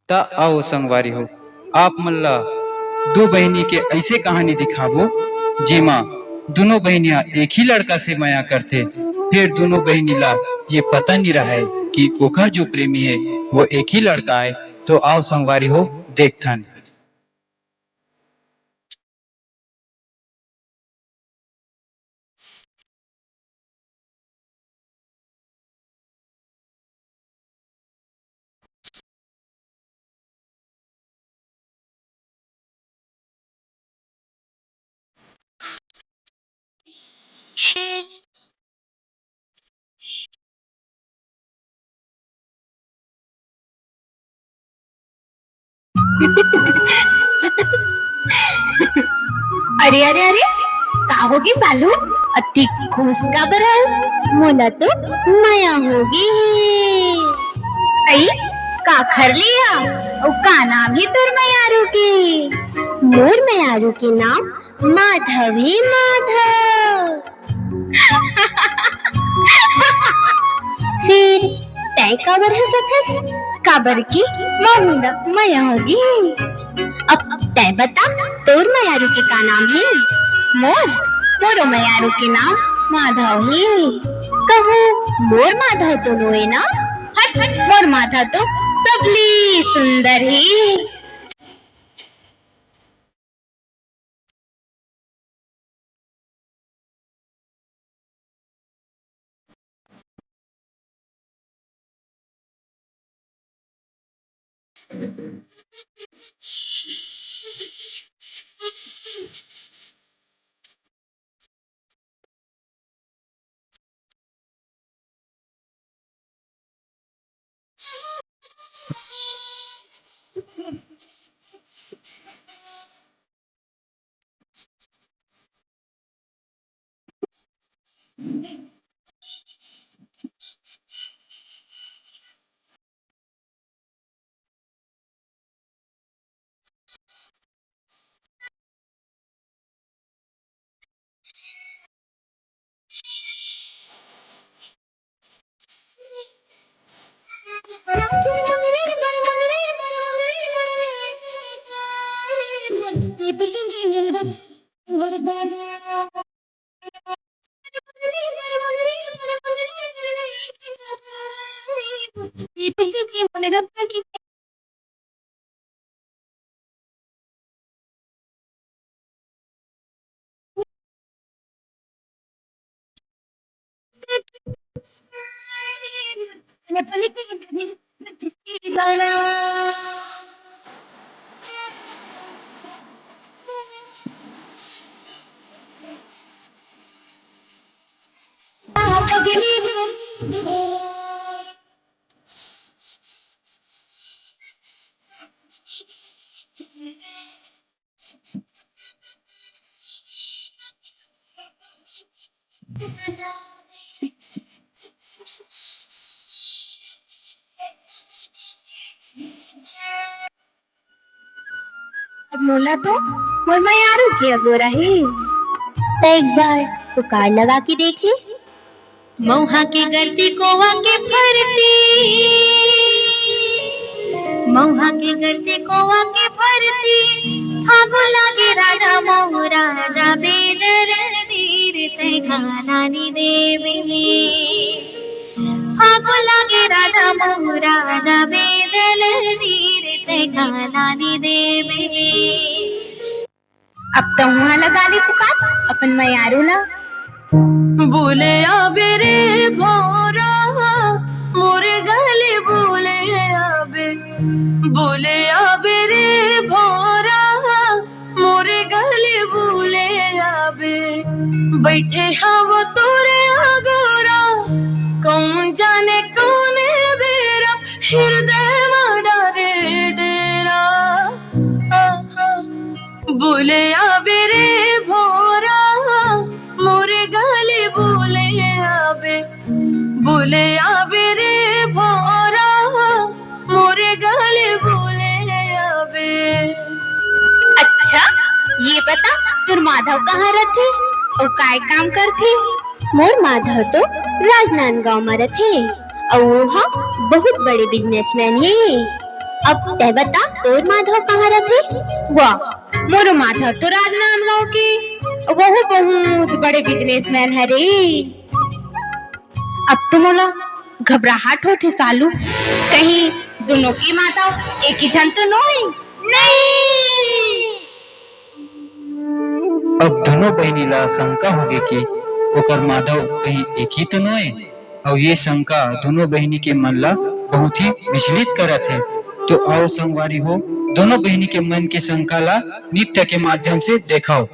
ता आओ संगवारी हो, आप मन ला दो बहनी के ऐसे कहानी दिखाबो जेमा दोनों बहनियां एक ही लड़का से माया करथे, फिर दोनों बहनी ला ये पता नहीं रहा है कि ओखर जो प्रेमी है वो एक ही लड़का है। तो आओ संगवारी हो, देखथन। अरे अरे अरे, का होगी सालू? अति खुश का बरस मोला तो माया होगी। आई का खर लिया और का नाम ही तुर मयारू की? मोर मयारू के नाम माधव ही माधव। फिर तय काबर हंसत? काबर की मोला माया होगी। अब तय बता, तोर मयारू के का नाम है? मोरो मयारू के नाम माधव ही। कहूँ मोर माधव तो नोए ना? हट हट, मोर माधव तो सबली सुंदर ही। अब मोला तो मोर मयारू के अगोरा है। तो एक बार पुकार लगा के देख ले। मौहा के गलती कोवा के फरती, मौहा के गलती कोवा के फरती। फागो लागे राजा मोह राजा बेजर दीर तय कालानी देवी। फागो लागे राजा मोह राजा बेजल दीर तय कालानी देवी। अब तो वहाँ लगा ले पुकार अपन मयारू ला। बोले आबे रे भोरा मोरे गले, बोले आबे, बोले आबे रे भोरा मोरे गले, बोले आबे। बैठे हवा तोरे अगोरा, कौन जाने कौन बेरा, हृदय मारा रे डेरा। बोले आबे रे भोरा मोरे गले, बोले आबे, बोले आबे रे भोरा मोरे गले, बोले आबे। अच्छा ये बता, तुर माधव कहाँ रहते और काय काम करते? मोर माधव तो राजनांदगांव में रहते और वहाँ बहुत बड़े बिजनेसमैन है। अब ते बता तोर माधव कहाँ रहते? वाह, मोरो माधव तो राजनांदगांव के वो बहुत बड़े बिजनेसमैन है रे। अब तो मोला घबराहट होथे सालू, कहीं दोनों के माधव एक ही जन तो नहीं? नहीं। अब दोनों बहनी ला शंका होगे कि ओकर माधव कहीं एक ही तो नोए। और ये शंका दोनों बहनी के मन ला बहुत ही विचलित करत है। तो आओ संगवारी हो, दोनों बहनी के मन के शंका ला नृत्य के माध्यम से देखाओ।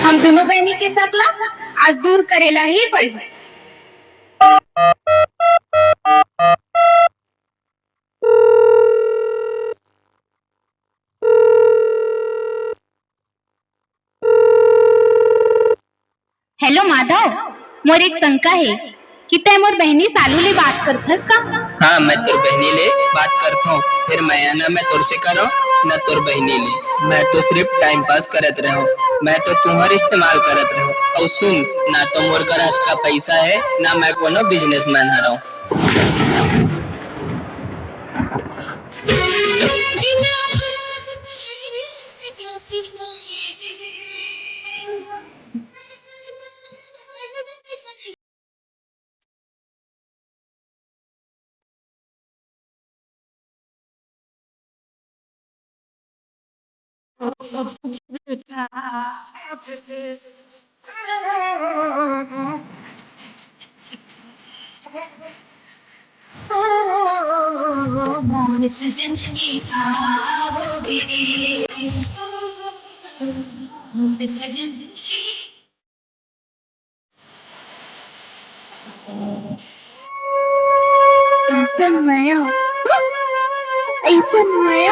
हम दोनों बहनी के सकला आज दूर करेला ही पड़ी। हेलो माधव, मोर एक शंका है कि तय मोर बहनी सालू ले बात करथस का? हाँ, मैं तोर बहनी ले बात करता हूँ। फिर मैं ना मैं तोर से करो ना तोर बहनी ले। मैं तो सिर्फ टाइम पास करत रहो, मैं तो तुम्हार इस्तेमाल करत रहो। और सुन, ना तो मोर करा का पैसा है ना मैं कोनो बिजनेसमैन हराऊं। ऐसा नया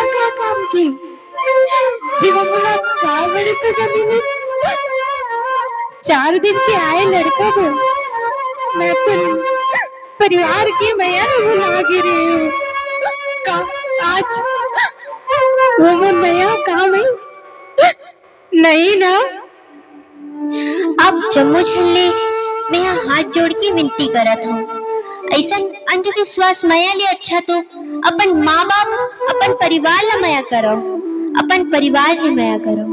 क्या काम की जीवन मुला काय बड़ी सजा मिली? 4 दिन के आए लड़का को मैं अपन परिवार की मैया बुला गिरी हूँ। आज वो मोर मैया कहाँ गई? नहीं ना। अब जम्मू झल्ले मैं यहाँ हाथ जोड़ के विनती करत हूँ, ऐसा अंधविश्वास माया ले अच्छा तो अपन माँ बाप अपन परिवार ला माया करो, अपन परिवार ले माया करो।